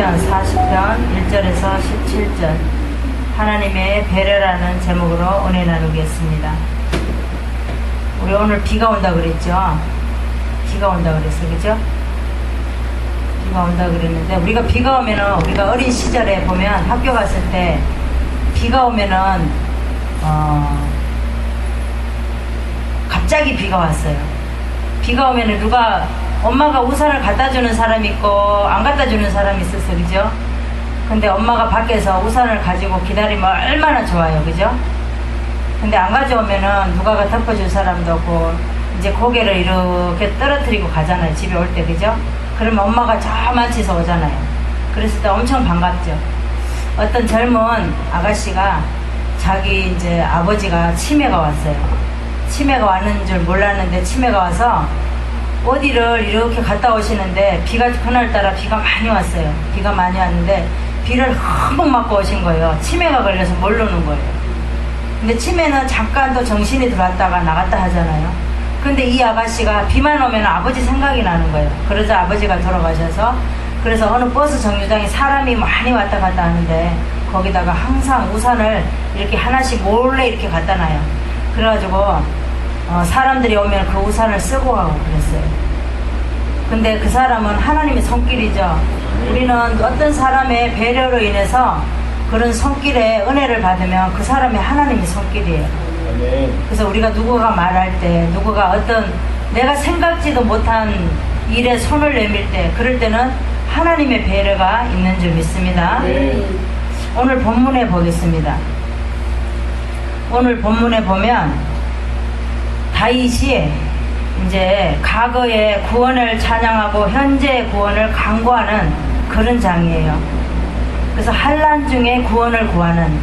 시편 40편 1절에서 17절 하나님의 배려라는 제목으로 은혜 나누겠습니다. 우리 오늘 비가 온다 그랬죠? 비가 온다 그랬어, 그죠? 비가 온다 그랬는데 우리가 비가 오면은 우리가 어린 시절에 보면 학교 갔을 때 비가 오면은 갑자기 비가 왔어요. 비가 오면은 누가 엄마가 우산을 갖다 주는 사람이 있고 안 갖다 주는 사람이 있었어, 그죠? 근데 엄마가 밖에서 우산을 가지고 기다리면 얼마나 좋아요, 그죠? 근데 안 가져오면은 누가가 덮어줄 사람도 없고 이제 고개를 이렇게 떨어뜨리고 가잖아요, 집에 올 때, 그죠? 그러면 엄마가 저 만치서 오잖아요. 그랬을 때 엄청 반갑죠. 어떤 젊은 아가씨가 자기 이제 아버지가 치매가 왔어요. 치매가 왔는 줄 몰랐는데 치매가 와서 어디를 이렇게 갔다 오시는데 비가 그날따라 비가 많이 왔어요. 비가 많이 왔는데 비를 흠뻑 맞고 오신 거예요. 치매가 걸려서 모르는 거예요. 근데 치매는 잠깐 또 정신이 들어왔다가 나갔다 하잖아요. 근데 이 아가씨가 비만 오면 아버지 생각이 나는 거예요. 그러자 아버지가 돌아가셔서 그래서 어느 버스 정류장에 사람이 많이 왔다 갔다 하는데 거기다가 항상 우산을 이렇게 하나씩 몰래 이렇게 갖다 놔요. 그래가지고 사람들이 오면 그 우산을 쓰고 가고 그랬어요. 근데 그 사람은 하나님의 손길이죠. 우리는 어떤 사람의 배려로 인해서 그런 손길에 은혜를 받으면 그 사람이 하나님의 손길이에요. 그래서 우리가 누구가 말할 때 누구가 어떤 내가 생각지도 못한 일에 손을 내밀 때 그럴 때는 하나님의 배려가 있는 줄 믿습니다. 오늘 본문에 보겠습니다. 오늘 본문에 보면 다윗이 이제 과거의 구원을 찬양하고 현재의 구원을 강구하는 그런 장이에요. 그래서 환난 중에 구원을 구하는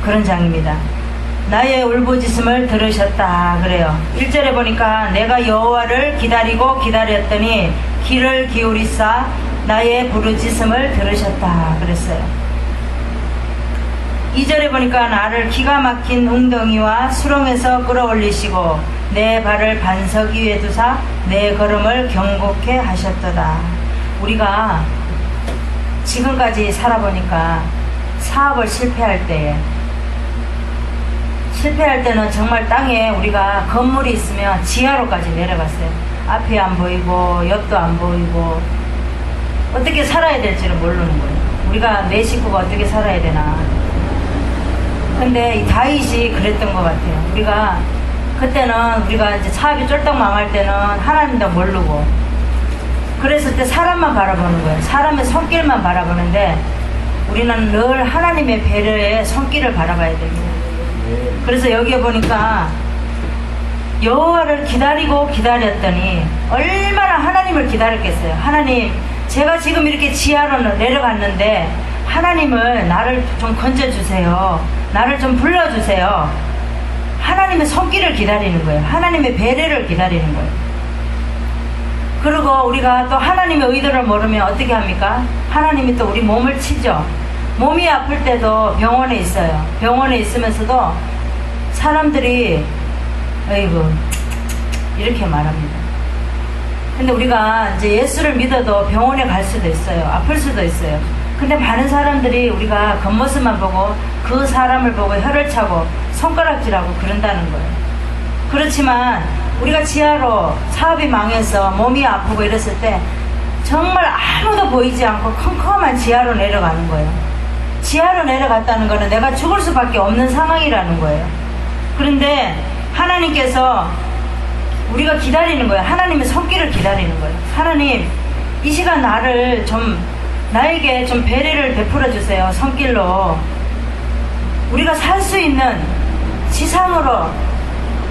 그런 장입니다. 나의 울부짖음을 들으셨다 그래요. 1절에 보니까 내가 여호와를 기다리고 기다렸더니 귀를 기울이사 나의 부르짖음을 들으셨다 그랬어요. 2절에 보니까 나를 기가 막힌 웅덩이와 수렁에서 끌어올리시고 내 발을 반석 위에 두사 내 걸음을 경고케 하셨도다. 우리가 지금까지 살아보니까 사업을 실패할 때는 정말 땅에 우리가 건물이 있으면 지하로까지 내려갔어요. 앞이 안 보이고 옆도 안 보이고 어떻게 살아야 될지를 모르는 거예요. 우리가 내 식구가 어떻게 살아야 되나. 근데 이 다윗이 그랬던 것 같아요. 우리가 그때는 우리가 이제 사업이 쫄딱 망할 때는 하나님도 모르고 그랬을 때 사람만 바라보는 거예요. 사람의 손길만 바라보는데 우리는 늘 하나님의 배려의 손길을 바라봐야 됩니다. 그래서 여기에 보니까 여호와를 기다리고 기다렸더니 얼마나 하나님을 기다렸겠어요. 하나님, 제가 지금 이렇게 지하로 내려갔는데 하나님을 나를 좀 건져주세요. 나를 좀 불러주세요. 하나님의 손길을 기다리는 거예요. 하나님의 배려를 기다리는 거예요. 그리고 우리가 또 하나님의 의도를 모르면 어떻게 합니까? 하나님이 또 우리 몸을 치죠. 몸이 아플 때도 병원에 있어요. 병원에 있으면서도 사람들이 아이고 이렇게 말합니다. 근데 우리가 이제 예수를 믿어도 병원에 갈 수도 있어요. 아플 수도 있어요. 근데 많은 사람들이 우리가 겉모습만 보고 그 사람을 보고 혀를 차고 손가락질하고 그런다는 거예요. 그렇지만 우리가 지하로 사업이 망해서 몸이 아프고 이랬을 때 정말 아무도 보이지 않고 컴컴한 지하로 내려가는 거예요. 지하로 내려갔다는 거는 내가 죽을 수밖에 없는 상황이라는 거예요. 그런데 하나님께서 우리가 기다리는 거예요. 하나님의 손길을 기다리는 거예요. 하나님, 이 시간 나에게 좀 배려를 베풀어 주세요. 손길로 우리가 살 수 있는 지상으로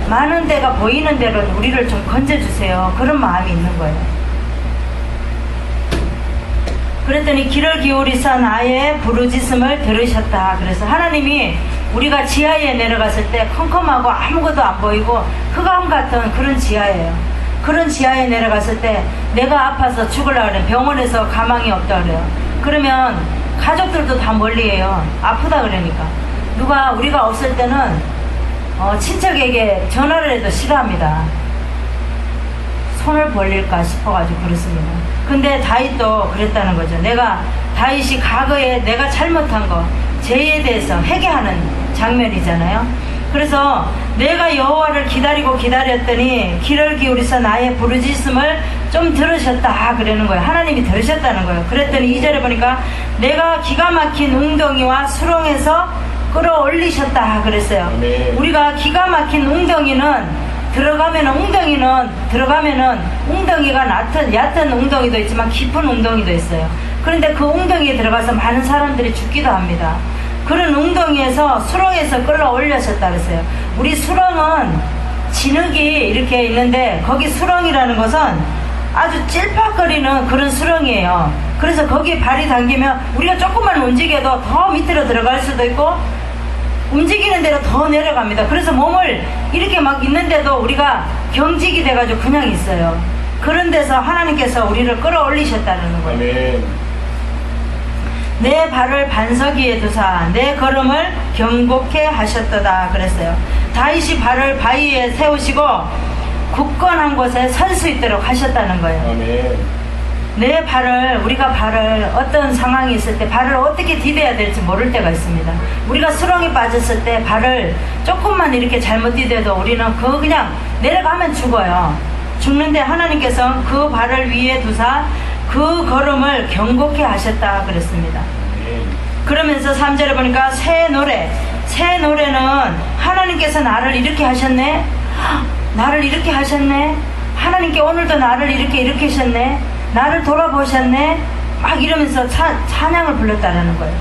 많은 데가 보이는 대로 우리를 좀 건져주세요. 그런 마음이 있는 거예요. 그랬더니 귀를 기울이사 나의 부르짖음을 들으셨다. 그래서 하나님이 우리가 지하에 내려갔을 때 컴컴하고 아무것도 안 보이고 흑암 같은 그런 지하예요. 그런 지하에 내려갔을 때 내가 아파서 죽으려고 그래. 병원에서 가망이 없다 그래요. 그러면 가족들도 다 멀리해요. 아프다 그러니까. 우리가 없을 때는 친척에게 전화를 해도 싫어합니다. 손을 벌릴까 싶어가지고 그렇습니다. 근데 다윗도 그랬다는 거죠. 다윗이 과거에 내가 잘못한 거, 죄에 대해서 회개하는 장면이잖아요. 그래서 내가 여호와를 기다렸더니 귀를 기울이서 나의 부르짖음을 좀 들으셨다 그러는 거예요. 하나님이 들으셨다는 거예요. 그랬더니 2절에 보니까 내가 기가 막힌 웅덩이와 수렁에서 끌어올리셨다 그랬어요. 아멘. 우리가 기가 막힌 웅덩이는 들어가면은 웅덩이가 얕은 웅덩이도 있지만 깊은 웅덩이도 있어요. 그런데 그 웅덩이에 들어가서 많은 사람들이 죽기도 합니다. 그런 웅덩이에서 수렁에서 끌어올려셨다 그랬어요. 우리 수렁은 진흙이 이렇게 있는데 거기 수렁이라는 것은 아주 찔팍거리는 그런 수렁이에요. 그래서 거기에 발이 당기면 우리가 조금만 움직여도 더 밑으로 들어갈 수도 있고 움직이는 대로 더 내려갑니다. 그래서 몸을 이렇게 막 있는데도 우리가 경직이 돼가지고 그냥 있어요. 그런 데서 하나님께서 우리를 끌어올리셨다는 거예요. 아멘. 내 발을 반석 위에 두사 내 걸음을 견고케 하셨도다 그랬어요. 다윗이 발을 바위에 세우시고 굳건한 곳에 설 수 있도록 하셨다는 거예요. 아멘. 우리가 발을 어떤 상황이 있을 때 발을 어떻게 디뎌야 될지 모를 때가 있습니다. 우리가 수렁에 빠졌을 때 발을 조금만 이렇게 잘못 디뎌도 우리는 그냥 내려가면 죽어요. 죽는데 하나님께서 그 발을 위에 두사 그 걸음을 견고케 하셨다 그랬습니다. 그러면서 3절에 보니까 새 노래는 하나님께서 나를 이렇게 하셨네. 나를 이렇게 하셨네. 하나님께 오늘도 나를 이렇게 일으키셨네. 나를 돌아보셨네. 막 이러면서 찬양을 불렀다라는 거예요.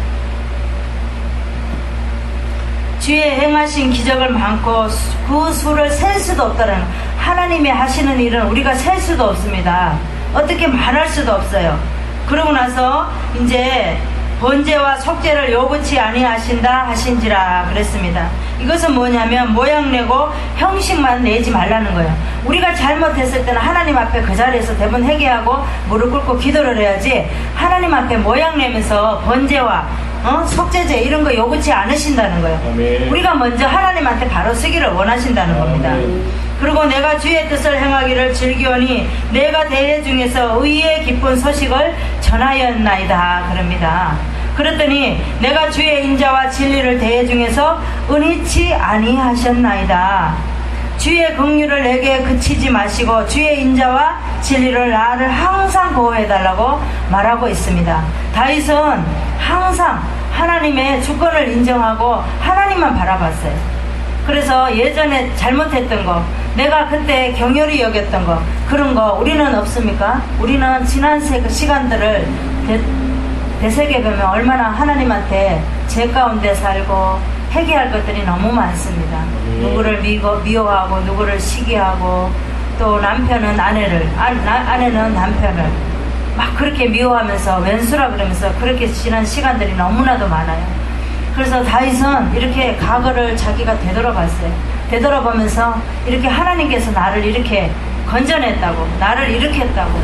주의 행하신 기적을 많고 그 수를 셀 수도 없다라는, 하나님이 하시는 일은 우리가 셀 수도 없습니다. 어떻게 말할 수도 없어요. 그러고 나서 이제 번제와 속죄를 요구치 아니하신다 하신지라 그랬습니다. 이것은 뭐냐면 모양내고 형식만 내지 말라는 거예요. 우리가 잘못했을 때는 하나님 앞에 그 자리에서 대부분 회개하고 무릎 꿇고 기도를 해야지, 하나님 앞에 모양내면서 번제와 속죄제 이런 거 요구치 않으신다는 거예요. 아멘. 우리가 먼저 하나님한테 바로 서기를 원하신다는 겁니다. 그리고 내가 주의 뜻을 행하기를 즐기오니 내가 대회 중에서 의의 기쁜 소식을 전하였나이다 그럽니다. 그랬더니 내가 주의 인자와 진리를 대회 중에서 은희치 아니하셨나이다. 주의 긍휼을 내게 그치지 마시고 주의 인자와 진리를 나를 항상 보호해달라고 말하고 있습니다. 다윗은 항상 하나님의 주권을 인정하고 하나님만 바라봤어요. 그래서 예전에 잘못했던 거, 내가 그때 경혈이 여겼던 거, 그런 거 우리는 없습니까? 우리는 지난 시간들을 되새겨보면 얼마나 하나님한테 죄 가운데 살고 회개할 것들이 너무 많습니다. 누구를 미워하고 누구를 시기하고 또 남편은 아내는 남편을 막 그렇게 미워하면서 왼수라 그러면서 그렇게 지난 시간들이 너무나도 많아요. 그래서 다윗은 이렇게 과거를 자기가 되돌아봤어요. 되돌아보면서 이렇게 하나님께서 나를 이렇게 건져냈다고, 나를 일으켰다고,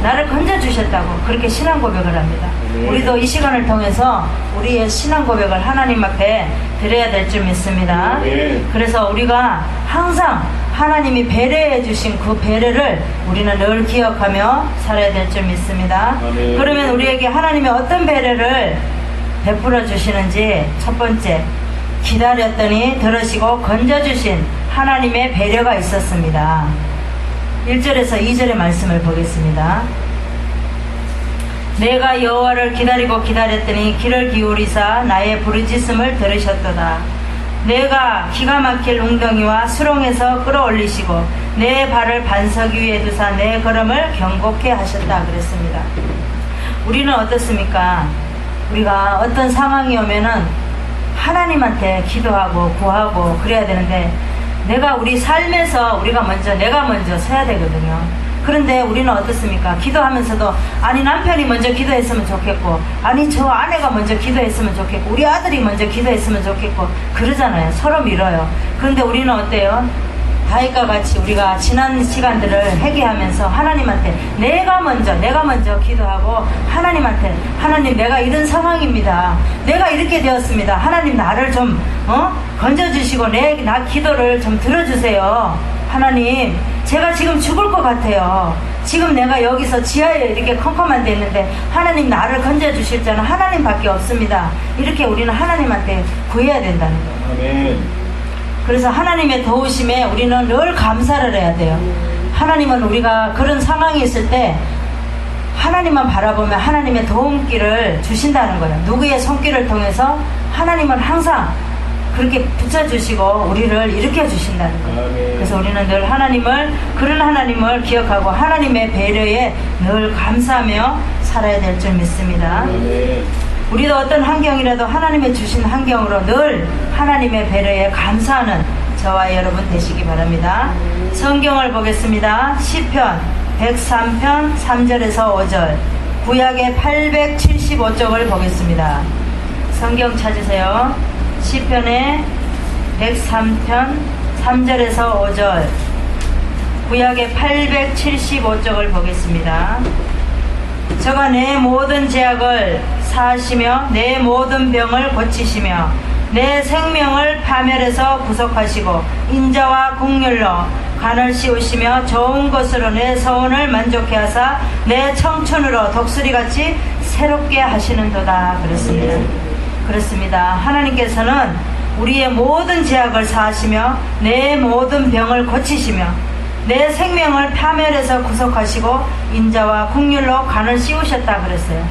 나를 건져주셨다고 그렇게 신앙 고백을 합니다. 우리도 이 시간을 통해서 우리의 신앙 고백을 하나님 앞에 드려야 될 줄 믿습니다. 그래서 우리가 항상 하나님이 배려해 주신 그 배려를 우리는 늘 기억하며 살아야 될 줄 믿습니다. 그러면 우리에게 하나님이 어떤 배려를 베풀어 주시는지, 첫 번째, 기다렸더니 들으시고 건져주신 하나님의 배려가 있었습니다. 1절에서 2절의 말씀을 보겠습니다. 내가 여호와를 기다렸더니 귀를 기울이사 나의 부르짖음을 들으셨도다. 내가 기가 막힐 웅덩이와 수렁에서 끌어올리시고 내 발을 반석 위에 두사 내 걸음을 견고케 하셨다 그랬습니다. 우리는 어떻습니까? 우리가 어떤 상황이 오면은 하나님한테 기도하고 구하고 그래야 되는데, 우리 삶에서 내가 먼저 서야 되거든요. 그런데 우리는 어떻습니까? 기도하면서도 아니 남편이 먼저 기도했으면 좋겠고, 아니 저 아내가 먼저 기도했으면 좋겠고, 우리 아들이 먼저 기도했으면 좋겠고 그러잖아요. 서로 밀어요. 그런데 우리는 어때요? 다윗과 같이 우리가 지난 시간들을 회개하면서 하나님한테 내가 먼저 기도하고 하나님한테, 하나님 내가 이런 상황입니다. 내가 이렇게 되었습니다. 하나님 나를 좀 건져주시고 나 기도를 좀 들어주세요. 하나님 제가 지금 죽을 것 같아요. 지금 내가 여기서 지하에 이렇게 컴컴한 데 있는데 하나님 나를 건져주실 자는 하나님밖에 없습니다. 이렇게 우리는 하나님한테 구해야 된다는 거예요. 아멘. 그래서 하나님의 도우심에 우리는 늘 감사를 해야 돼요. 하나님은 우리가 그런 상황이 있을 때 하나님만 바라보면 하나님의 도움길을 주신다는 거예요. 누구의 손길을 통해서 하나님은 항상 그렇게 붙여주시고 우리를 일으켜 주신다는 거예요. 그래서 우리는 늘 그런 하나님을 기억하고 하나님의 배려에 늘 감사하며 살아야 될 줄 믿습니다. 우리도 어떤 환경이라도 하나님의 주신 환경으로 늘 하나님의 배려에 감사하는 저와 여러분 되시기 바랍니다. 성경을 보겠습니다. 시편 103편 3절에서 5절, 구약의 875쪽을 보겠습니다. 성경 찾으세요. 시편의 103편 3절에서 5절, 구약의 875쪽을 보겠습니다. 저가 내 모든 죄악을 사하시며 내 모든 병을 고치시며 내 생명을 파멸해서 구속하시고 인자와 긍휼로 간을 씌우시며 좋은 것으로 내 서원을 만족해 하사 내 청춘으로 독수리같이 새롭게 하시는도다. 그렇습니다. 하나님께서는 우리의 모든 죄악을 사하시며 내 모든 병을 고치시며 내 생명을 파멸해서 구속하시고 인자와 긍휼로 간을 씌우셨다 그랬어요.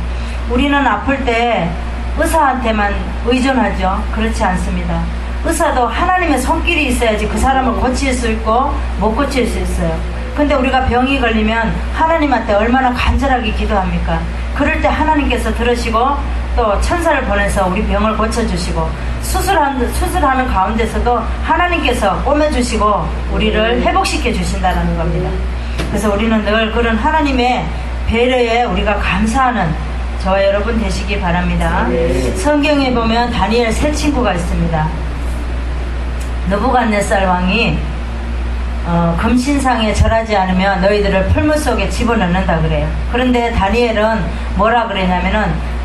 우리는 아플 때 의사한테만 의존하죠. 그렇지 않습니다. 의사도 하나님의 손길이 있어야지 그 사람을 고칠 수 있고 못 고칠 수 있어요. 근데 우리가 병이 걸리면 하나님한테 얼마나 간절하게 기도합니까? 그럴 때 하나님께서 들으시고 또 천사를 보내서 우리 병을 고쳐주시고 수술하는 가운데서도 하나님께서 꼬매주시고 우리를 회복시켜 주신다는 겁니다. 그래서 우리는 늘 그런 하나님의 배려에 우리가 감사하는 저와 여러분 되시기 바랍니다. 성경에 보면 다니엘 세 친구가 있습니다. 느부갓네살 왕이 금신상에 절하지 않으면 너희들을 풀무 속에 집어넣는다 그래요. 그런데 다니엘은 뭐라 그러냐면은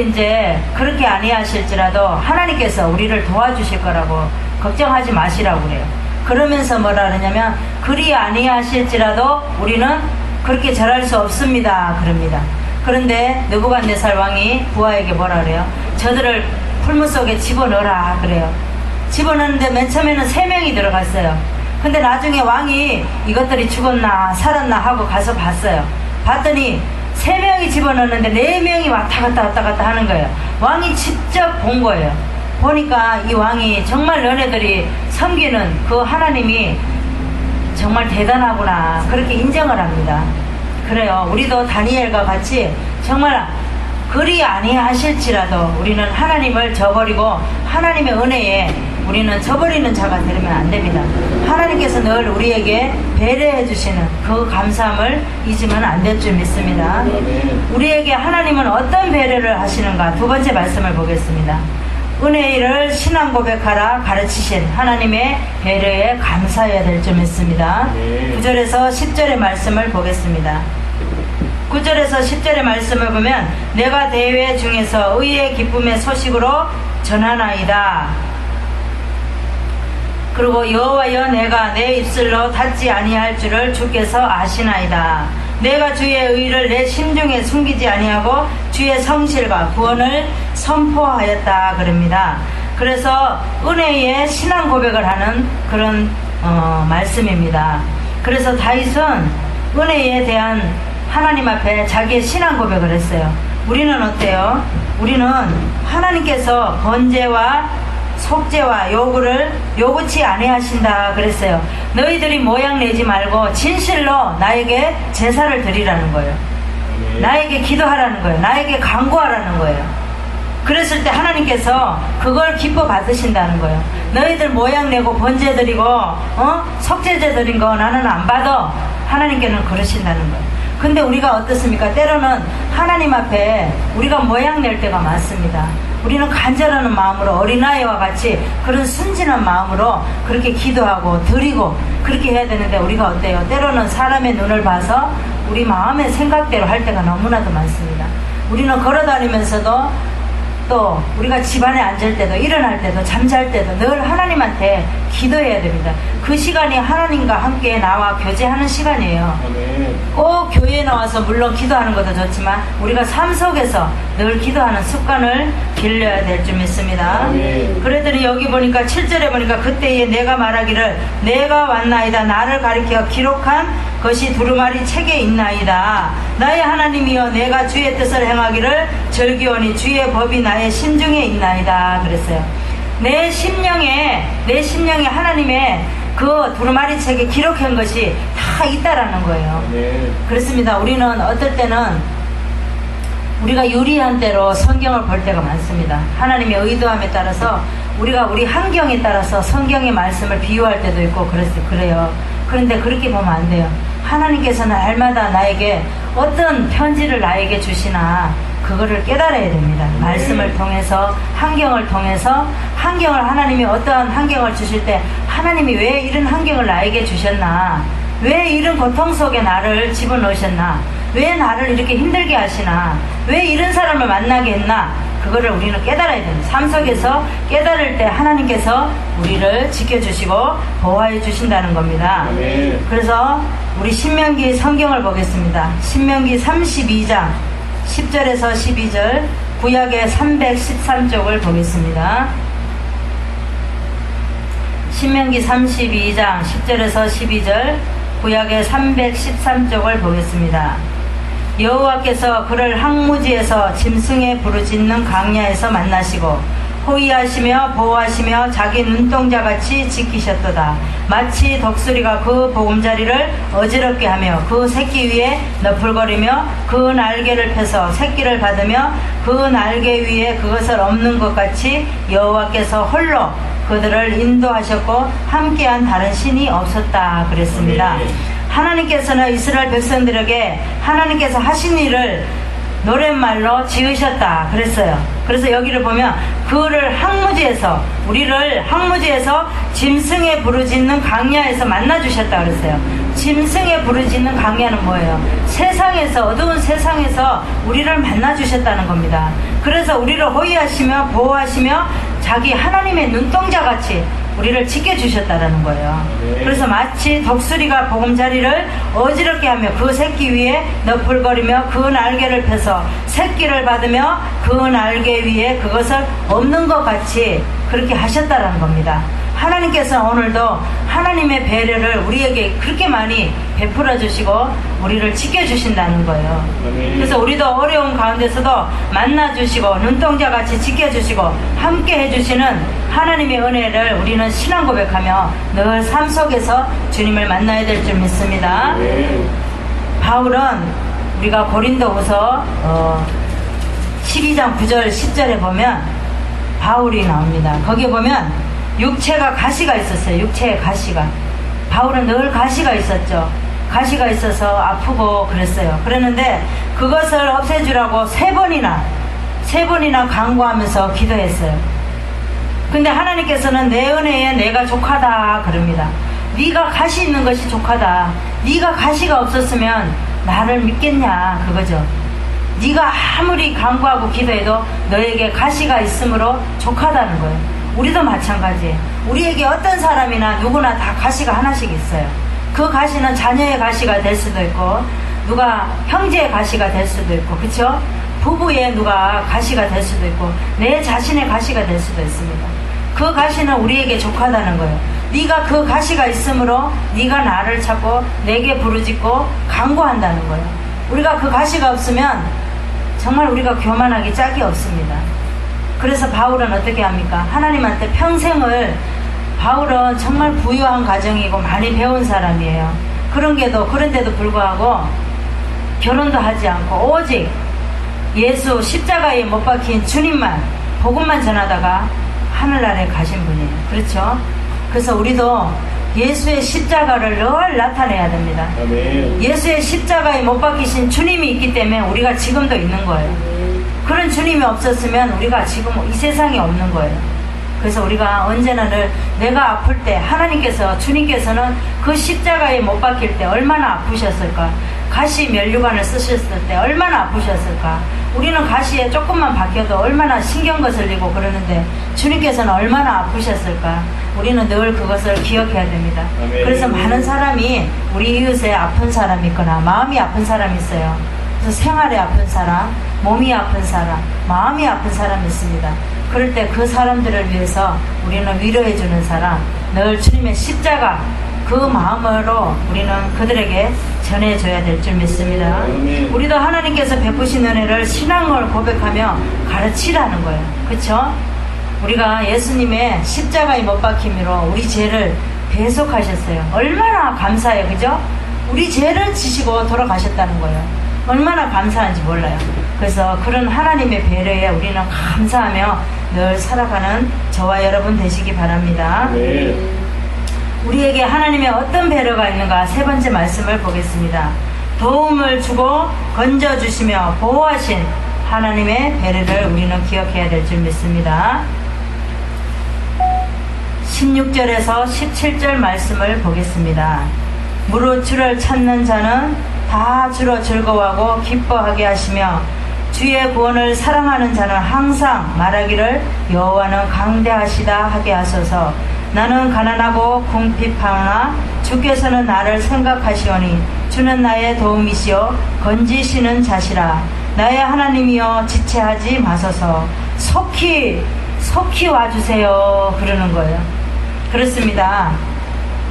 이제 그렇게 아니하실지라도 하나님께서 우리를 도와주실 거라고 걱정하지 마시라고 그래요. 그러면서 뭐라 그러냐면 그리 아니하실지라도 우리는 그렇게 절할 수 없습니다 그럽니다. 그런데 느부갓네살 왕이 부하에게 뭐라 그래요? 저들을 풀무 속에 집어넣으라 그래요. 집어넣는데 맨 처음에는 3명이 들어갔어요. 근데 나중에 왕이 이것들이 죽었나 살았나 하고 가서 봤어요. 봤더니 3명이 집어넣는데 4명이 왔다 갔다 하는 거예요. 왕이 직접 본 거예요. 보니까 이 왕이 정말 너네들이 섬기는 그 하나님이 정말 대단하구나 그렇게 인정을 합니다. 그래요. 우리도 다니엘과 같이 정말 그리 아니하실지라도 우리는 하나님을 저버리고 하나님의 은혜에 우리는 저버리는 자가 되면 안 됩니다. 하나님께서 늘 우리에게 배려해 주시는 그 감사함을 잊으면 안 될 줄 믿습니다. 우리에게 하나님은 어떤 배려를 하시는가? 두 번째 말씀을 보겠습니다. 은혜를 신앙 고백하라 가르치신 하나님의 배려에 감사해야 될 줄 믿습니다. 9절에서 10절의 말씀을 보겠습니다. 9절에서 10절의 말씀을 보면 내가 대회 중에서 의의 기쁨의 소식으로 전하나이다. 그리고 여호와여 내가 내 입술로 닫지 아니할 줄을 주께서 아시나이다. 내가 주의 의를 내 심중에 숨기지 아니하고 주의 성실과 구원을 선포하였다 그럽니다. 그래서 은혜의 신앙 고백을 하는 그런 말씀입니다. 그래서 다윗은 은혜에 대한 하나님 앞에 자기의 신앙 고백을 했어요. 우리는 어때요? 우리는 하나님께서 번제와 속죄와 요구를 요구치 아니하신다 그랬어요. 너희들이 모양 내지 말고 진실로 나에게 제사를 드리라는 거예요. 나에게 기도하라는 거예요. 나에게 간구하라는 거예요. 그랬을 때 하나님께서 그걸 기뻐 받으신다는 거예요. 너희들 모양 내고 번제 드리고 속죄제 드린 거 나는 안 받아. 하나님께는 그러신다는 거예요. 근데 우리가 어떻습니까? 때로는 하나님 앞에 우리가 모양 낼 때가 많습니다. 우리는 간절하는 마음으로 어린아이와 같이 그런 순진한 마음으로 그렇게 기도하고 드리고 그렇게 해야 되는데 우리가 어때요? 때로는 사람의 눈을 봐서 우리 마음의 생각대로 할 때가 너무나도 많습니다. 우리는 걸어다니면서도 또 우리가 집안에 앉을 때도 일어날 때도 잠잘 때도 늘 하나님한테 기도해야 됩니다. 그 시간이 하나님과 함께 나와 교제하는 시간이에요. 꼭 교회에 나와서 물론 기도하는 것도 좋지만 우리가 삶 속에서 늘 기도하는 습관을 길러야 될 줄 믿습니다. 그러더니 여기 보니까 7절에 보니까 그때에 내가 말하기를 내가 왔나이다. 나를 가리켜 기록한 것이 두루마리 책에 있나이다. 나의 하나님이여 내가 주의 뜻을 행하기를 즐기오니 주의 법이 나의 심중에 있나이다. 그랬어요. 내 심령에 하나님의 그 두루마리 책에 기록한 것이 다 있다라는 거예요. 그렇습니다. 우리는 어떨 때는 우리가 유리한 대로 성경을 볼 때가 많습니다. 하나님의 의도함에 따라서 우리가 우리 환경에 따라서 성경의 말씀을 비유할 때도 있고 그래요. 그런데 그렇게 보면 안 돼요. 하나님께서는 날마다 나에게 어떤 편지를 나에게 주시나 그거를 깨달아야 됩니다. 말씀을 통해서 환경을 하나님이 어떠한 환경을 주실 때 하나님이 왜 이런 환경을 나에게 주셨나, 왜 이런 고통 속에 나를 집어넣으셨나, 왜 나를 이렇게 힘들게 하시나, 왜 이런 사람을 만나게 했나, 그거를 우리는 깨달아야 됩니다. 삶 속에서 깨달을 때 하나님께서 우리를 지켜주시고 보호해 주신다는 겁니다. 그래서 우리 신명기 성경을 보겠습니다. 신명기 32장 10절에서 12절 구약의 313쪽을 보겠습니다. 신명기 32장 10절에서 12절 구약의 313쪽을 보겠습니다. 여호와께서 그를 항무지에서 짐승의 부르짖는 광야에서 만나시고 호위하시며 보호하시며 자기 눈동자같이 지키셨도다. 마치 독수리가 그 보금자리를 어지럽게 하며 그 새끼 위에 너풀거리며 그 날개를 펴서 새끼를 받으며 그 날개 위에 그것을 엎는 것 같이 여호와께서 홀로 그들을 인도하셨고 함께한 다른 신이 없었다. 그랬습니다. 하나님께서는 이스라엘 백성들에게 하나님께서 하신 일을 노랫말로 지으셨다 그랬어요. 그래서 여기를 보면 그를 우리를 항무지에서 짐승의 부르짖는 광야에서 만나주셨다 그랬어요. 짐승의 부르짖는 광야는 뭐예요? 세상에서, 어두운 세상에서 우리를 만나주셨다는 겁니다. 그래서 우리를 호위하시며 보호하시며 자기 하나님의 눈동자같이 우리를 지켜주셨다는 거예요. 그래서 마치 독수리가 보금자리를 어지럽게 하며 그 새끼 위에 너풀거리며 그 날개를 펴서 새끼를 받으며 그 날개 위에 그것을 엎는 것 같이 그렇게 하셨다는 겁니다. 하나님께서 오늘도 하나님의 배려를 우리에게 그렇게 많이 베풀어 주시고 우리를 지켜주신다는 거예요. 그래서 우리도 어려운 가운데서도 만나주시고 눈동자같이 지켜주시고 함께 해주시는 하나님의 은혜를 우리는 신앙 고백하며 늘 삶 속에서 주님을 만나야 될 줄 믿습니다. 바울은 우리가 고린도후서 12장 9절 10절에 보면 바울이 나옵니다. 거기에 보면 육체가 가시가 있었어요. 육체에 가시가. 바울은 늘 가시가 있었죠. 가시가 있어서 아프고 그랬어요. 그랬는데 그것을 없애주라고 세 번이나 간구하면서 기도했어요. 근데 하나님께서는 내 은혜에 내가 족하다 그럽니다. 네가 가시 있는 것이 족하다. 네가 가시가 없었으면 나를 믿겠냐 그거죠. 네가 아무리 간구하고 기도해도 너에게 가시가 있으므로 족하다는 거예요. 우리도 마찬가지예요. 우리에게 어떤 사람이나 누구나 다 가시가 하나씩 있어요. 그 가시는 자녀의 가시가 될 수도 있고 누가 형제의 가시가 될 수도 있고 그쵸? 부부의 누가 가시가 될 수도 있고 내 자신의 가시가 될 수도 있습니다. 그 가시는 우리에게 족하다는 거예요. 네가 그 가시가 있으므로 네가 나를 찾고 내게 부르짖고 간구한다는 거예요. 우리가 그 가시가 없으면 정말 우리가 교만하기 짝이 없습니다. 그래서 바울은 어떻게 합니까? 하나님한테 평생을 바울은 정말 부유한 가정이고 많이 배운 사람이에요. 그런데도 불구하고 결혼도 하지 않고 오직 예수 십자가에 못 박힌 주님만 복음만 전하다가 하늘나라에 가신 분이에요. 그렇죠? 그래서 우리도 예수의 십자가를 늘 나타내야 됩니다. 아멘. 예수의 십자가에 못 박히신 주님이 있기 때문에 우리가 지금도 있는 거예요. 그런 주님이 없었으면 우리가 지금 이 세상에 없는 거예요. 그래서 우리가 언제나 늘 내가 아플 때 주님께서는 그 십자가에 못 박힐 때 얼마나 아프셨을까. 가시 면류관을 쓰셨을 때 얼마나 아프셨을까. 우리는 가시에 조금만 박혀도 얼마나 신경 거슬리고 그러는데 주님께서는 얼마나 아프셨을까. 우리는 늘 그것을 기억해야 됩니다. 아멘. 그래서 많은 사람이 우리 이웃에 아픈 사람이 있거나 마음이 아픈 사람이 있어요. 그래서 생활에 아픈 사람, 몸이 아픈 사람, 마음이 아픈 사람이 있습니다. 그럴 때 그 사람들을 위해서 우리는 위로해주는 사람, 늘 주님의 십자가 그 마음으로 우리는 그들에게 전해줘야 될 줄 믿습니다. 아멘. 우리도 하나님께서 베푸신 은혜를 신앙을 고백하며 가르치라는 거예요. 그쵸? 우리가 예수님의 십자가에 못 박힘으로 우리 죄를 배속하셨어요. 얼마나 감사해요. 그죠? 우리 죄를 지시고 돌아가셨다는 거예요. 얼마나 감사한지 몰라요. 그래서 그런 하나님의 배려에 우리는 감사하며 늘 살아가는 저와 여러분 되시기 바랍니다. 네. 우리에게 하나님의 어떤 배려가 있는가 세 번째 말씀을 보겠습니다. 도움을 주고 건져주시며 보호하신 하나님의 배려를 우리는 기억해야 될 줄 믿습니다. 16절에서 17절 말씀을 보겠습니다. 무릇 주를 찾는 자는 다 주로 즐거워하고 기뻐하게 하시며 주의 구원을 사랑하는 자는 항상 말하기를 여호와는 강대하시다 하게 하소서. 나는 가난하고 궁핍하나 주께서는 나를 생각하시오니 주는 나의 도움이시요 건지시는 자시라. 나의 하나님이여 지체하지 마소서. 속히 와주세요 그러는 거예요. 그렇습니다.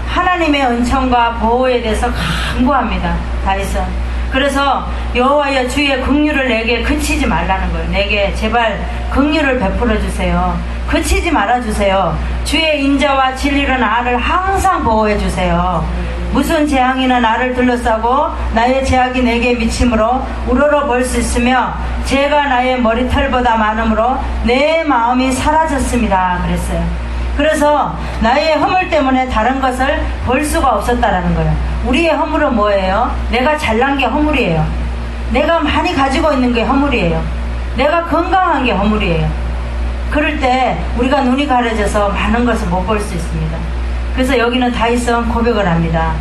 하나님의 은총과 보호에 대해서 간구합니다. 다윗은. 그래서 여호와여 주의 긍휼을 내게 그치지 말라는 거예요. 내게 제발 긍휼을 베풀어 주세요. 그치지 말아 주세요. 주의 인자와 진리로 나를 항상 보호해 주세요. 무슨 재앙이나 나를 둘러싸고 나의 제약이 내게 미침으로 우러러 볼 수 있으며 죄가 나의 머리털보다 많으므로 내 마음이 사라졌습니다 그랬어요. 그래서 나의 허물 때문에 다른 것을 볼 수가 없었다라는 거예요. 우리의 허물은 뭐예요? 내가 잘난 게 허물이에요. 내가 많이 가지고 있는 게 허물이에요. 내가 건강한 게 허물이에요. 그럴 때 우리가 눈이 가려져서 많은 것을 못 볼 수 있습니다. 그래서 여기는 다윗은 고백을 합니다.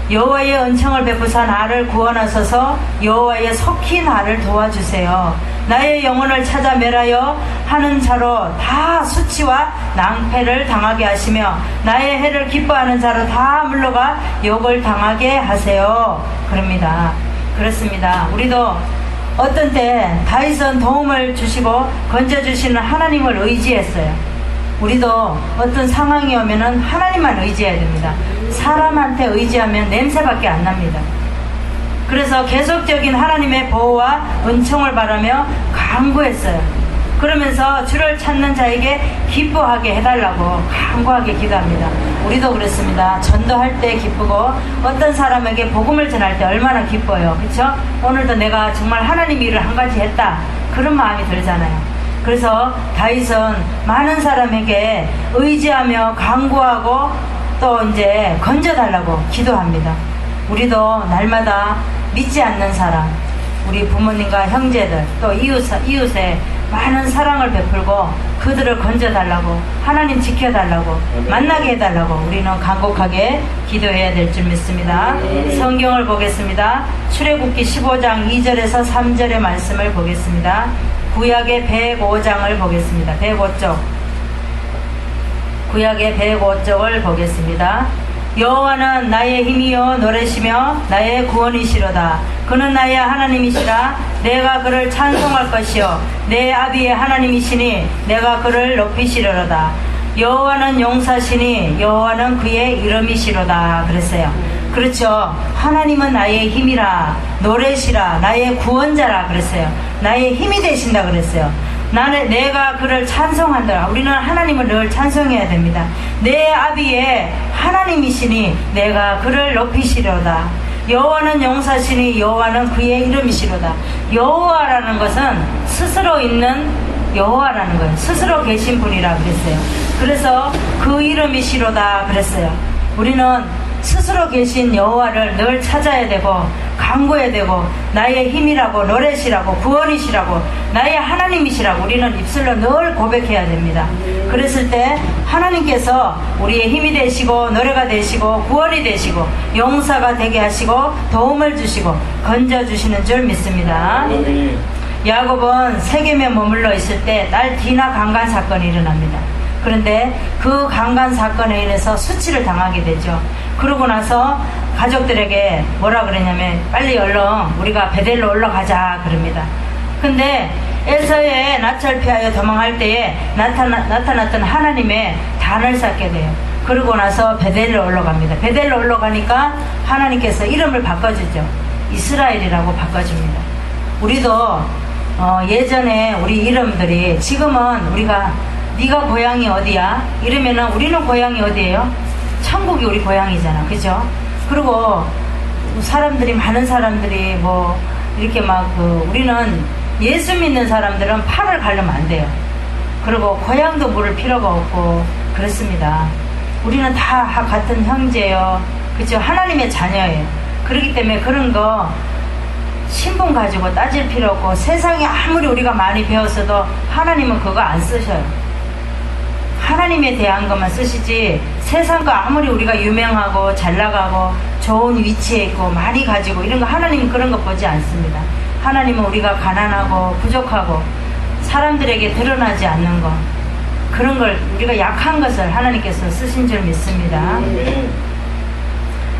여호와의 은총을 베푸사 나를 구원하소서. 여호와의 속히 나를 도와주세요. 나의 영혼을 찾아 멸하여 하는 자로 다 수치와 낭패를 당하게 하시며 나의 해를 기뻐하는 자로 다 물러가 욕을 당하게 하세요. 그럽니다. 그렇습니다. 우리도 어떤 때 다윗은 도움을 주시고 건져주시는 하나님을 의지했어요. 우리도 어떤 상황이 오면은 하나님만 의지해야 됩니다. 사람한테 의지하면 냄새밖에 안 납니다. 그래서 계속적인 하나님의 보호와 은총을 바라며 간구했어요. 그러면서 주를 찾는 자에게 기뻐하게 해달라고 간구하게 기도합니다. 우리도 그렇습니다. 전도할 때 기쁘고 어떤 사람에게 복음을 전할 때 얼마나 기뻐요. 그렇죠? 오늘도 내가 정말 하나님 일을 한 가지 했다. 그런 마음이 들잖아요. 그래서 다윗은 많은 사람에게 의지하며 간구하고 또 이제 건져달라고 기도합니다. 우리도 날마다 믿지 않는 사람, 우리 부모님과 형제들 또 이웃에 많은 사랑을 베풀고 그들을 건져달라고 하나님 지켜달라고 만나게 해달라고 우리는 간곡하게 기도해야 될 줄 믿습니다. 성경을 보겠습니다. 출애굽기 15장 2절에서 3절의 말씀을 보겠습니다. 구약의 105장을 보겠습니다. 105쪽. 구약의 105쪽을 보겠습니다. 여호와는 나의 힘이요 노래시며 나의 구원이시로다. 그는 나의 하나님이시라. 내가 그를 찬송할 것이요 내 아비의 하나님이시니 내가 그를 높이시리로다. 여호와는 용사시니 여호와는 그의 이름이시로다. 그랬어요. 그렇죠. 하나님은 나의 힘이라 노래시라 나의 구원자라 그랬어요. 나의 힘이 되신다 그랬어요. 내가 그를 찬송한다. 우리는 하나님을 늘 찬송해야 됩니다. 내 아비의 하나님이시니 내가 그를 높이시려다. 여호와는 용사시니 여호와는 그의 이름이시로다. 여호와라는 것은 스스로 있는 여호와라는 거예요. 스스로 계신 분이라 그랬어요. 그래서 그 이름이시로다 그랬어요. 우리는 스스로 계신 여호와를 늘 찾아야 되고 간구해야 되고 나의 힘이라고 노래시라고 구원이시라고 나의 하나님이시라고 우리는 입술로 늘 고백해야 됩니다. 그랬을 때 하나님께서 우리의 힘이 되시고 노래가 되시고 구원이 되시고 용사가 되게 하시고 도움을 주시고 건져주시는 줄 믿습니다. 야곱은 세겜에 머물러 있을 때 딸 디나 강간 사건이 일어납니다. 그런데 그 강간 사건에 인해서 수치를 당하게 되죠. 그러고 나서 가족들에게 뭐라 그러냐면 빨리 얼른 우리가 베델로 올라가자 그럽니다. 근데 에서의 낯을 피하여 도망할 때에 나타났던 하나님의 단을 쌓게 돼요. 그러고 나서 베델로 올라갑니다. 베델로 올라가니까 하나님께서 이름을 바꿔주죠. 이스라엘이라고 바꿔줍니다. 우리도 예전에 우리 이름들이 지금은 우리가 네가 고향이 어디야? 이러면은 우리는 고향이 어디예요? 천국이 우리 고향이잖아. 그죠? 그리고 사람들이 많은 사람들이 뭐 이렇게 막 우리는 예수 믿는 사람들은 팔을 가르면 안 돼요. 그리고 고향도 물을 필요가 없고 그렇습니다. 우리는 다 같은 형제예요. 그죠? 하나님의 자녀예요. 그렇기 때문에 그런 거 신분 가지고 따질 필요 없고 세상에 아무리 우리가 많이 배웠어도 하나님은 그거 안 쓰셔요. 하나님에 대한 것만 쓰시지 세상 거 아무리 우리가 유명하고 잘 나가고 좋은 위치에 있고 많이 가지고 이런 거 하나님은 그런 거 보지 않습니다. 하나님은 우리가 가난하고 부족하고 사람들에게 드러나지 않는 거 그런 걸 우리가 약한 것을 하나님께서 쓰신 줄 믿습니다.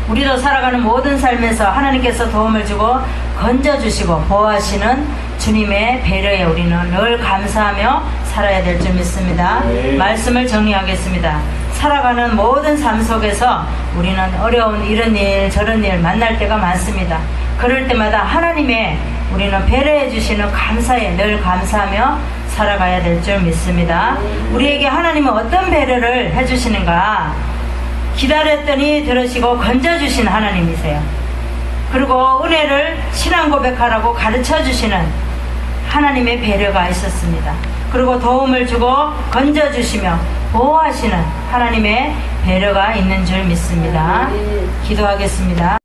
우리도 살아가는 모든 삶에서 하나님께서 도움을 주고 건져주시고 보호하시는 주님의 배려에 우리는 늘 감사하며 살아야 될 줄 믿습니다. 말씀을 정리하겠습니다. 살아가는 모든 삶 속에서 우리는 어려운 이런 일 저런 일 만날 때가 많습니다. 그럴 때마다 하나님의 우리는 배려해 주시는 감사에 늘 감사하며 살아가야 될 줄 믿습니다. 우리에게 하나님은 어떤 배려를 해주시는가? 기다렸더니 들으시고 건져주신 하나님이세요. 그리고 은혜를 신앙 고백하라고 가르쳐 주시는 하나님의 배려가 있었습니다. 그리고 도움을 주고 건져주시며 보호하시는 하나님의 배려가 있는 줄 믿습니다. 기도하겠습니다.